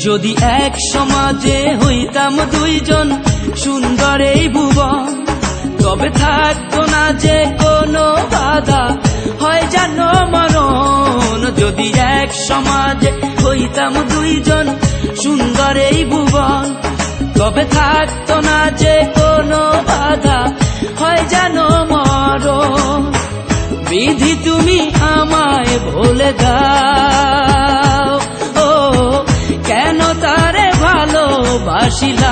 যদি এক সমাজে হইতাম দুইজন সুন্দর এই ভুবন, তবে থাকতো না যে কোনো বাধা, হয় জানো মরণ। যদি এক সমাজে হইতাম দুইজন সুন্দর এই ভুবন, তবে থাকতো না যে কোনো বাধা, হয় জানো মরণ। বিধি তুমি আমায় ভুলে দাও, ও কেন তারে ভালোবাসিলাম।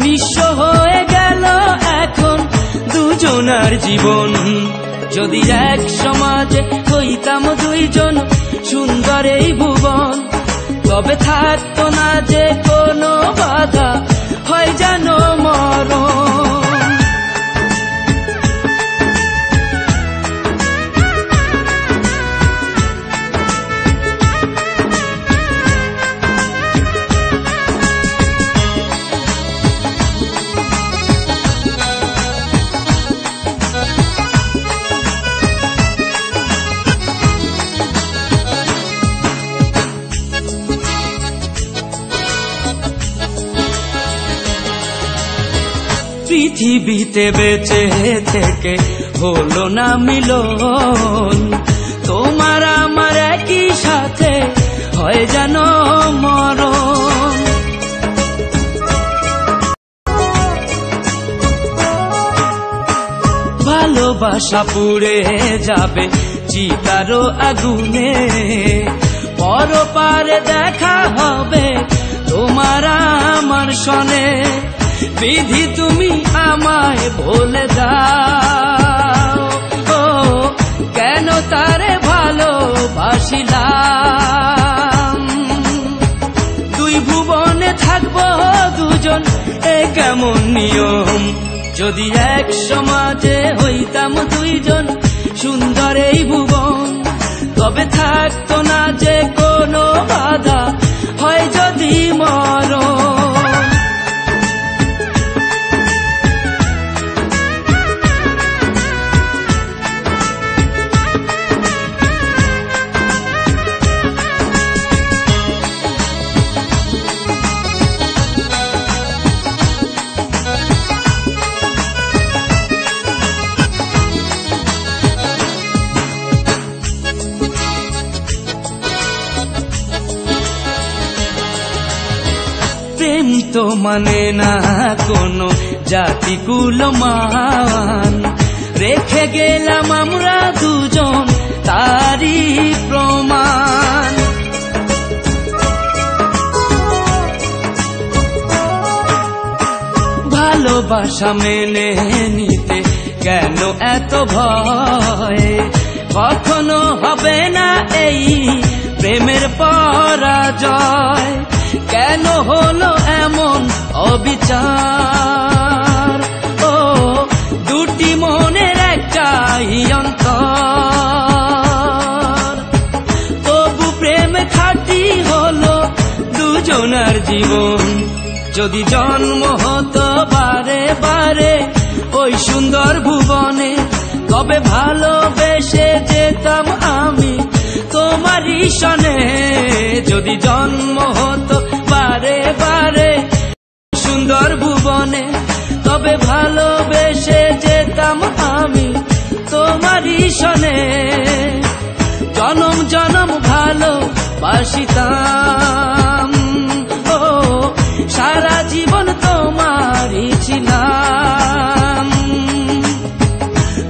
নিঃস্ব হয়ে গেল এখন দুজনার জীবন। যদি এক সমাজে হইতাম দুইজন সুন্দর এই ভুবন, তবে থাকতো না যে কোনো বাধা, হয় জানো মরণ। পৃথিবীতে বেঁচে থেকে হলো না মিলন, তোমার আমার একই সাথে হয় জানো মরণ। ভালোবাসা পুড়ে যাবে চিতারো আগুনে, পরপারে দেখা হবে তোমার আমার সনে। বিধি তুমি আমায় ভুলে দাও, ও কেন তারে ভালোবাসিলাম। দুই ভুবনে থাকবো দুজন, এ কেমন নিয়ম। যদি এক সমাজে হইতাম দুইজন সুন্দর এই ভুবন, তবে থাকতো না যে কোনো বাধা, হয় যদি মরণ। প্রেম তো মানে না কোনো জাতি কুলমান, রেখে গেলাম আমরা দুজন তারই প্রমাণ। ভালোবাসা মেনে নিতে কেন এত ভয়, কখনো হবে না এই প্রেমের পরাজয়। কেন হলো এমন অবিচার, ও দুটি মনের একটাই অন্তর। তবু প্রেম খাঁটি হলো দুজনার জীবন। যদি জন্ম হতো বারে বারে ওই সুন্দর ভুবনে, তবে ভালোবেসে যেতাম আমি তোমারই সনে। যদি জন্ম হতো বারে বারে সুন্দর ভুবনে, তবে ভালোবেসে যেতাম আমি তোমারই সনে। জনম জনম ভালোবাসিতাম, ও সারা জীবন তোমারই ছিলাম।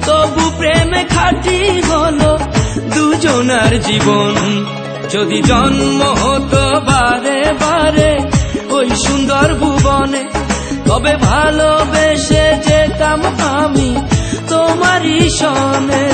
তবু প্রেমে খাঁটি হলো দুজনার জীবন। যদি জন্ম হতো বারে বারে ওই সুন্দর ভুবনে, তবে ভালোবেসে যেতাম আমি তোমারই সনে।